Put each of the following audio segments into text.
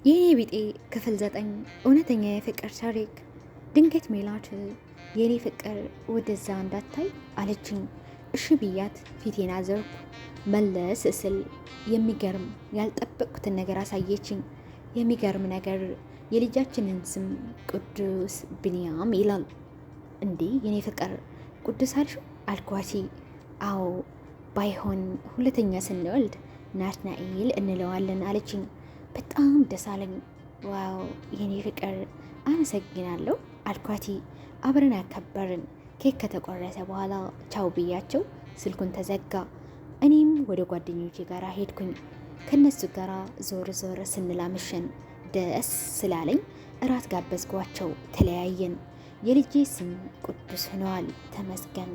የኔ ቢጤ ክፍል 9 እውነተኛ የፍቅር ታሪክ። ድንገት ሜላት የኔ ፍቅር ወደዛ እንዳታይ አለችኝ። እሺ ብያት ፊቴን አዘርኩ። መለስ ስል የሚገርም ያልጠበቅኩትን ነገር አሳየችኝ። የሚገርም ነገር የልጃችንን ስም ቅዱስ ብንያም ይላል። እንዴ የኔ ፍቅር ቅዱስ አልሽው አልኳሲ። አዎ ባይሆን ሁለተኛ ስንወልድ ናትናኤል እንለዋለን አለችኝ። በጣም ደስ አለኝ። ዋው የኔ ፍቅር አመሰግናለሁ አልኳቲ። አብረን ያከበርን። ኬክ ከተቆረሰ በኋላ ቻው ብያቸው ስልኩን ተዘጋ። እኔም ወደ ጓደኞቼ ጋር ሄድኩኝ። ከነሱ ጋር ዞር ዞር ስንላምሸን ደስ ስላለኝ እራት ጋበዝኳቸው። ተለያየን። የልጄ ስም ቅዱስ ሆነዋል። ተመስገን።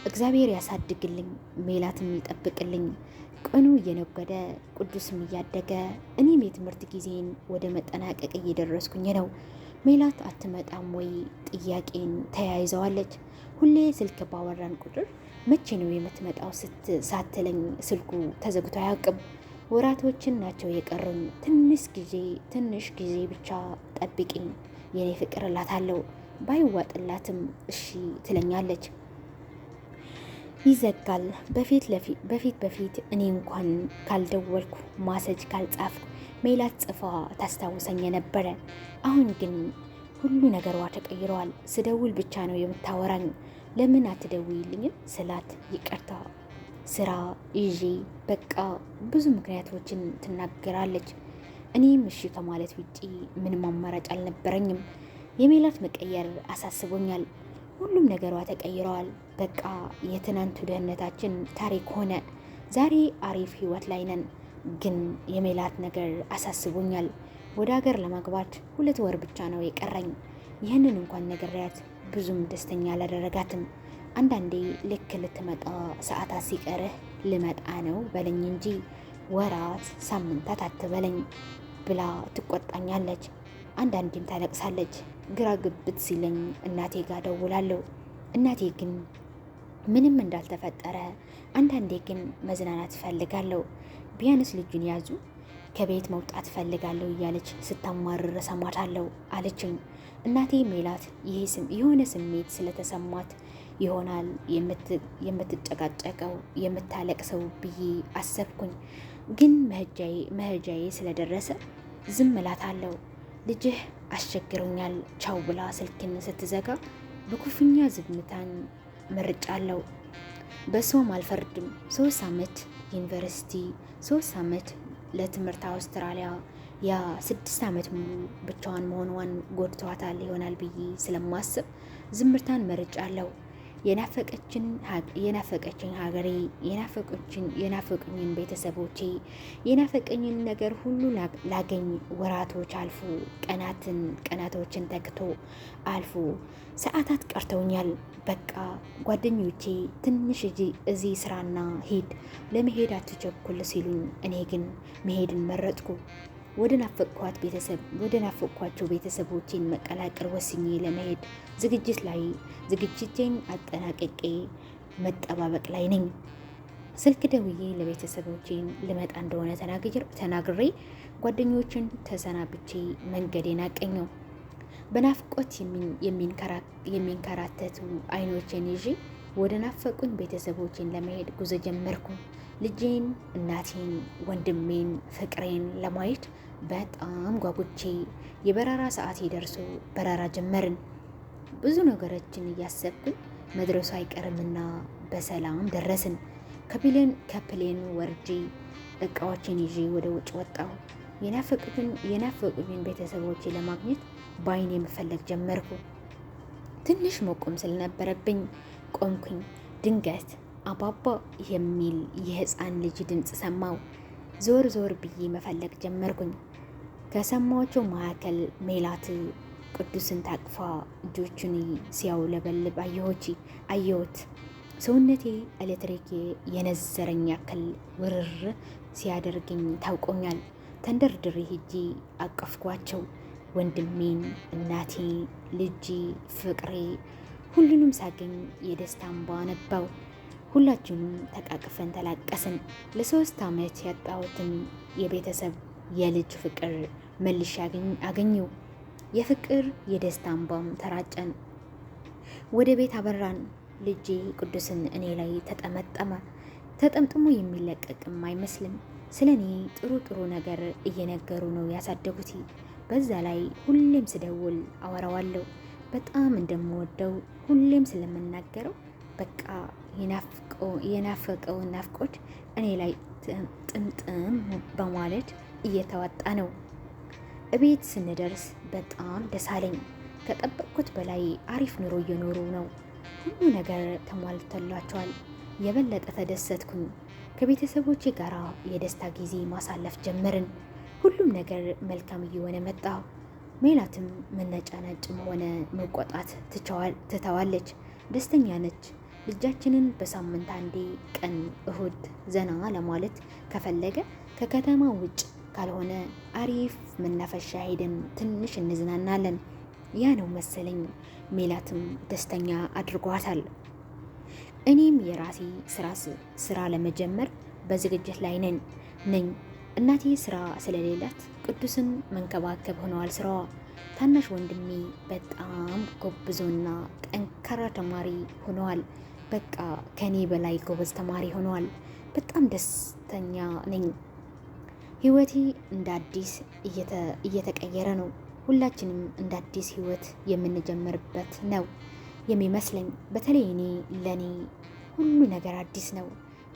እግዚአብሔር ያሳድግልኝ፣ ሜላትም ይጠብቅልኝ። ቀኑ እየነጎደ ቅዱስም እያደገ እኔም የትምህርት ጊዜን ወደ መጠናቀቅ እየደረስኩኝ ነው። ሜላት አትመጣም ወይ ጥያቄን ተያይዘዋለች። ሁሌ ስልክ ባወራን ቁጥር መቼ ነው የምትመጣው ሳትለኝ ስልኩ ተዘግቶ አያውቅም። ወራቶችን ናቸው የቀሩኝ። ትንሽ ጊዜ ብቻ ጠብቂኝ የኔ ፍቅር እላታለሁ። ባይዋጥላትም እሺ ትለኛለች። ይዘጋል። በፊት እኔ እንኳን ካልደወልኩ ማሰጅ ካልጻፍኩ ሜላት ጽፋ ታስታውሰኝ ነበረ። አሁን ግን ሁሉ ነገሯ ተቀይረዋል። ስደውል ብቻ ነው የምታወራኝ። ለምን አትደውይልኝም ስላት ይቅርታ ስራ ይዤ በቃ ብዙ ምክንያቶችን ትናገራለች። እኔም እሺ ከማለት ውጪ ምንም አማራጭ አልነበረኝም። የሜላት መቀየር አሳስቦኛል። ሁሉም ነገሯ ተቀይረዋል። በቃ የትናንቱ ደህንነታችን ታሪክ ሆነ። ዛሬ አሪፍ ህይወት ላይ ነን። ግን የሜላት ነገር አሳስቦኛል። ወደ ሀገር ለመግባት 2 ወር ብቻ ነው የቀረኝ። ይህንን እንኳን ነግሬያት ብዙም ደስተኛ አላደረጋትም። አንዳንዴ ልክ ልትመጣ ሰዓታት ሲቀርህ ልመጣ ነው በለኝ እንጂ ወራት ሳምንታት አትበለኝ ብላ ትቆጣኛለች። አንዳንዴም ታለቅሳለች። ግራ ግብት ሲለኝ እናቴ ጋር ደውላለሁ። እናቴ ግን ምንም እንዳልተፈጠረ፣ አንዳንዴ ግን መዝናናት እፈልጋለሁ፣ ቢያንስ ልጁን ያዙ፣ ከቤት መውጣት እፈልጋለሁ እያለች ስታማርር ሰማታለሁ አለችኝ። እናቴ ሜላት የሆነ ስሜት ስለተሰማት ይሆናል የምትጨቃጨቀው የምታለቅሰው ብዬ አሰብኩኝ። ግን መሄጃዬ ስለደረሰ ዝም እላታለሁ። ልጅህ አስቸግሮኛል ቻው ብላ ስልክን ስትዘጋ በኩፍኛ ዝምታን መርጫለሁ። በሷም አልፈርድም። 3 ዓመት ዩኒቨርሲቲ፣ 3 ዓመት ለትምህርት አውስትራሊያ፣ ያ 6 ዓመት ሙሉ ብቻዋን መሆኗን ጎድቷታል ይሆናል ብዬ ስለማስብ ዝምታን መርጫለሁ። የናፈቀችኝ ሀገሬ፣ የናፈቁኝን ቤተሰቦቼ፣ የናፈቀኝን ነገር ሁሉ ላገኝ ወራቶች አልፎ ቀናቶችን ተክቶ አልፎ ሰዓታት ቀርተውኛል። በቃ ጓደኞቼ ትንሽ እዚህ ስራና ሂድ፣ ለመሄድ አትቸኩል ሲሉኝ እኔ ግን መሄድን መረጥኩ። ወደ ናፈቅኳቸው ቤተሰቦቼን መቀላቀል ወስኜ ለመሄድ ዝግጅቴን አጠናቅቄ መጠባበቅ ላይ ነኝ። ስልክ ደውዬ ለቤተሰቦቼን ልመጣ እንደሆነ ተናግሬ ጓደኞችን ተሰናብቼ መንገዴን አቀኘው። በናፍቆት የሚንከራተቱ አይኖቼን ይዤ ወደ ናፈቁኝ ቤተሰቦቼን ለመሄድ ጉዞ ጀመርኩ። ልጄን፣ እናቴን፣ ወንድሜን፣ ፍቅሬን ለማየት በጣም ጓጉቼ የበረራ ሰዓቴ ደርሶ በረራ ጀመርን። ብዙ ነገሮችን እያሰብኩኝ መድረሱ አይቀርምና በሰላም ደረስን። ከፕሌን ወርጄ እቃዎችን ይዤ ወደ ውጭ ወጣሁ። የናፈቁኝን ቤተሰቦቼ ለማግኘት በአይኔ መፈለግ ጀመርኩ። ትንሽ መቆም ስለነበረብኝ ቆምኩኝ። ድንገት አባባ የሚል የህፃን ልጅ ድምፅ ሰማው። ዞር ዞር ብዬ መፈለግ ጀመርኩኝ። ከሰማዎቸው መካከል ሜላት ቅዱስን ታቅፋ እጆቹን ሲያውለበልብ አየሁት። ሰውነቴ ኤሌክትሪክ የነዘረኝ ያክል ውርር ሲያደርገኝ ታውቆኛል። ተንደርድሬ ሄጄ አቀፍኳቸው። ወንድሜን፣ እናቴ፣ ልጄ፣ ፍቅሬ ሁሉንም ሳገኝ የደስታ እንባ ነባው። ሁላችንም ተቃቅፈን ተላቀስን። ለ3 ዓመት ያጣሁትን የቤተሰብ የልጅ ፍቅር መልሼ አገኘው። የፍቅር የደስታ እንባም ተራጨን። ወደ ቤት አበራን። ልጄ ቅዱስን እኔ ላይ ተጠምጥሞ የሚለቀቅም አይመስልም። ስለ እኔ ጥሩ ጥሩ ነገር እየነገሩ ነው ያሳደጉት። በዛ ላይ ሁሌም ስደውል አወራዋለሁ። በጣም እንደምወደው ሁሌም ስለምናገረው በቃ የናፈቀውን ናፍቆት እኔ ላይ ጥምጥም በማለት እየተወጣ ነው። እቤት ስንደርስ በጣም ደስ አለኝ። ከጠበቅኩት በላይ አሪፍ ኑሮ እየኖሩ ነው። ሁሉ ነገር ተሟልቶላቸዋል። የበለጠ ተደሰትኩኝ። ከቤተሰቦቼ ጋር የደስታ ጊዜ ማሳለፍ ጀመርን። ሁሉም ነገር መልካም እየሆነ መጣ። ሜላትም መነጫነጭም ሆነ መቆጣት ትተዋለች። ደስተኛ ነች። ልጃችንን በሳምንት አንዴ ቀን እሁድ ዘና ለማለት ከፈለገ ከከተማ ውጭ ካልሆነ አሪፍ መናፈሻ ሄደን ትንሽ እንዝናናለን። ያ ነው መሰለኝ ሜላትም ደስተኛ አድርጓታል። እኔም የራሴ ስራ ለመጀመር በዝግጅት ላይ ነኝ። እናቴ ስራ ስለሌላት ቅዱስን መንከባከብ ሆነዋል ስራዋ። ታናሽ ወንድሜ በጣም ጎብዞና ጠንካራ ተማሪ ሆነዋል። በቃ ከኔ በላይ ጎበዝ ተማሪ ሆነዋል። በጣም ደስተኛ ነኝ። ህይወቴ እንደ አዲስ እየተቀየረ ነው። ሁላችንም እንደ አዲስ ህይወት የምንጀምርበት ነው የሚመስለኝ። በተለይ ለኔ ሁሉ ነገር አዲስ ነው።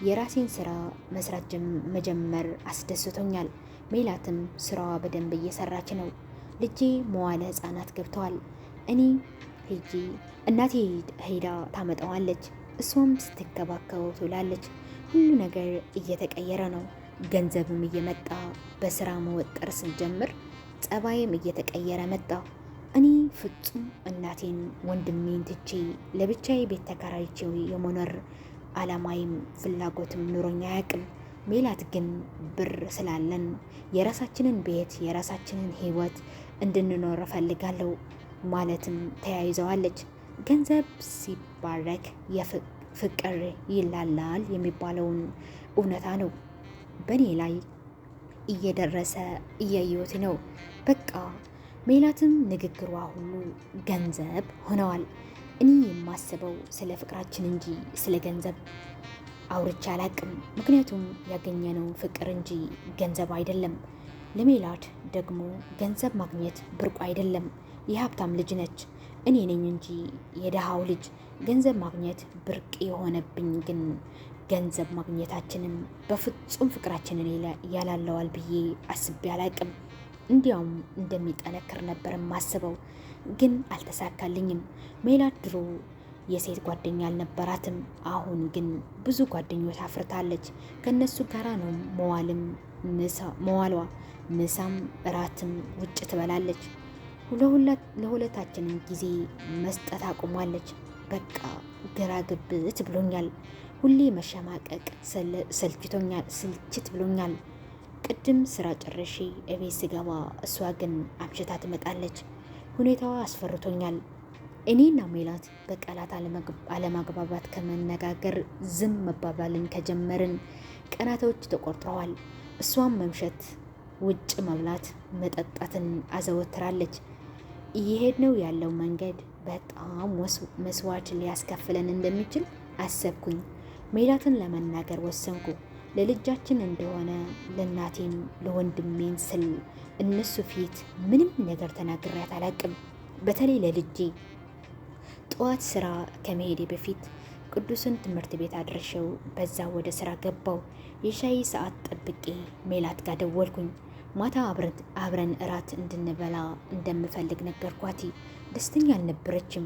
የራሴን ስራ መስራት መጀመር አስደስቶኛል። ሜላትም ስራዋ በደንብ እየሰራች ነው። ልጄ መዋለ ህፃናት ገብተዋል። እኔ ሄጄ እናቴ ሄዳ ታመጣዋለች። እሷም ስትከባከበው ትውላለች። ሁሉ ነገር እየተቀየረ ነው። ገንዘብም እየመጣ በስራ መወጠር ስንጀምር ጸባይም እየተቀየረ መጣ። እኔ ፍጹም እናቴን ወንድሜን ትቼ ለብቻዬ ቤት ተከራይቼው የመኖር አላማይም ፍላጎትም ኑሮኛ አያውቅም። ሜላት ግን ብር ስላለን የራሳችንን ቤት የራሳችንን ህይወት እንድንኖር እፈልጋለሁ ማለትም ተያይዘዋለች። ገንዘብ ሲባረክ ፍቅር ይላላል የሚባለውን እውነታ ነው በእኔ ላይ እየደረሰ እያየሁት ነው። በቃ ሜላትም ንግግሯ ሁሉ ገንዘብ ሆነዋል። እኔ የማስበው ስለ ፍቅራችን እንጂ ስለ ገንዘብ አውርቼ አላቅም። ምክንያቱም ያገኘነው ፍቅር እንጂ ገንዘብ አይደለም። ለሜላት ደግሞ ገንዘብ ማግኘት ብርቁ አይደለም። የሀብታም ልጅ ነች። እኔ ነኝ እንጂ የደሃው ልጅ። ገንዘብ ማግኘት ብርቅ የሆነብኝ ግን ገንዘብ ማግኘታችንም በፍጹም ፍቅራችንን ያላለዋል ብዬ አስቤ አላቅም። እንዲያውም እንደሚጠነክር ነበር ማስበው፣ ግን አልተሳካልኝም። ሜላት ድሮ የሴት ጓደኛ አልነበራትም። አሁን ግን ብዙ ጓደኞች አፍርታለች። ከነሱ ጋራ ነው መዋሏ። ምሳም እራትም ውጭ ትበላለች። ለሁለታችንም ጊዜ መስጠት አቁሟለች። በቃ ግራ ግብት ብሎኛል። ሁሌ መሸማቀቅ ስልችት ብሎኛል። ቅድም ስራ ጨርሼ እቤት ስገባ እሷ ግን አምሽታ ትመጣለች። ሁኔታዋ አስፈርቶኛል። እኔና ሜላት በቃላት አለማግባባት ከመነጋገር ዝም መባባልን ከጀመርን ቀናቶች ተቆርጥረዋል። እሷም መምሸት፣ ውጭ መብላት፣ መጠጣትን አዘወትራለች። እየሄድነው ያለው መንገድ በጣም መስዋዕት ሊያስከፍለን እንደሚችል አሰብኩኝ። ሜላትን ለመናገር ወሰንኩ። ለልጃችን እንደሆነ ለእናቴም ለወንድሜን ስል እነሱ ፊት ምንም ነገር ተናግሬያት አላቅም። በተለይ ለልጄ ጠዋት ስራ ከመሄዴ በፊት ቅዱስን ትምህርት ቤት አድርሸው በዛ ወደ ስራ ገባው። የሻይ ሰዓት ጠብቄ ሜላት ጋር ደወልኩኝ። ማታ አብረን እራት እንድንበላ እንደምፈልግ ነገርኳት። ደስተኛ አልነበረችም፣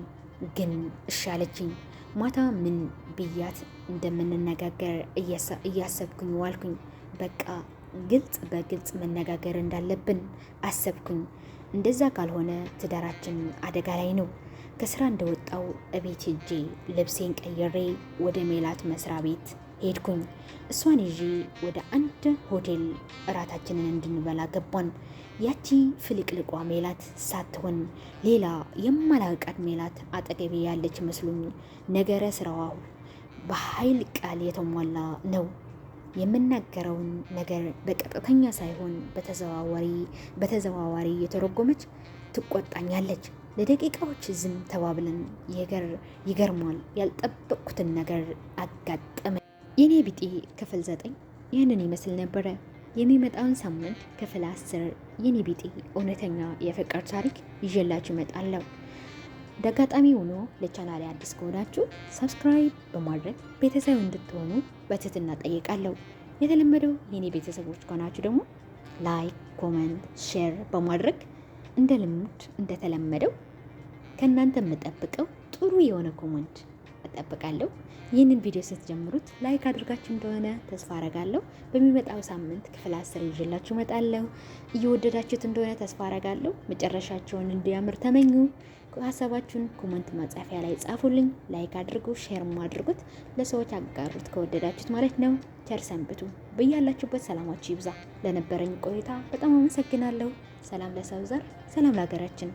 ግን እሻለችኝ። ማታ ምን ብያት እንደምንነጋገር እያሰብኩኝ ዋልኩኝ። በቃ ግልጽ በግልጽ መነጋገር እንዳለብን አሰብኩኝ። እንደዛ ካልሆነ ትዳራችን አደጋ ላይ ነው። ከስራ እንደወጣው እቤት ሄጄ ልብሴን ቀይሬ ወደ ሜላት መስሪያ ቤት ሄድኩኝ። እሷን ይዤ ወደ አንድ ሆቴል እራታችንን እንድንበላ ገባን። ያቺ ፍልቅልቋ ሜላት ሳትሆን ሌላ የማላውቃት ሜላት አጠገቤ ያለች መስሉኝ። ነገረ ስራዋ በኃይል ቃል የተሞላ ነው። የምናገረውን ነገር በቀጥተኛ ሳይሆን በተዘዋዋሪ የተረጎመች ትቆጣኛለች። ለደቂቃዎች ዝም ተባብለን ይገርማል፣ ያልጠበቅኩትን ነገር አጋጠመ። የኔ ቢጤ ክፍል 9 ይህንን ይመስል ነበረ። የሚመጣውን ሳምንት ክፍል 10 የኔ ቢጤ እውነተኛ የፍቅር ታሪክ ይዤላችሁ እመጣለሁ። እንዳጋጣሚ ሆኖ ለቻናሌ አዲስ ከሆናችሁ ሰብስክራይብ በማድረግ ቤተሰብ እንድትሆኑ በትህትና ጠይቃለሁ። የተለመደው የኔ ቤተሰቦች ከሆናችሁ ደግሞ ላይክ፣ ኮመንት፣ ሼር በማድረግ እንደ ልምድ እንደተለመደው ከእናንተ የምጠብቀው ጥሩ የሆነ ኮመንት እጠብቃለሁ። ይህንን ቪዲዮ ስትጀምሩት ላይክ አድርጋችሁ እንደሆነ ተስፋ አረጋለሁ። በሚመጣው ሳምንት ክፍል 10 ይዤላችሁ እመጣለሁ። እየወደዳችሁት እንደሆነ ተስፋ አረጋለሁ። መጨረሻቸውን እንዲያምር ተመኙ። ሀሳባችሁን ኮመንት ማጻፊያ ላይ ጻፉልኝ። ላይክ አድርጉ፣ ሼርም አድርጉት፣ ለሰዎች አጋሩት ከወደዳችሁት ማለት ነው። ቸር ሰንብቱ። በያላችሁበት ሰላማችሁ ይብዛ። ለነበረኝ ቆይታ በጣም አመሰግናለሁ። ሰላም ለሰው ዘር፣ ሰላም ለሀገራችን።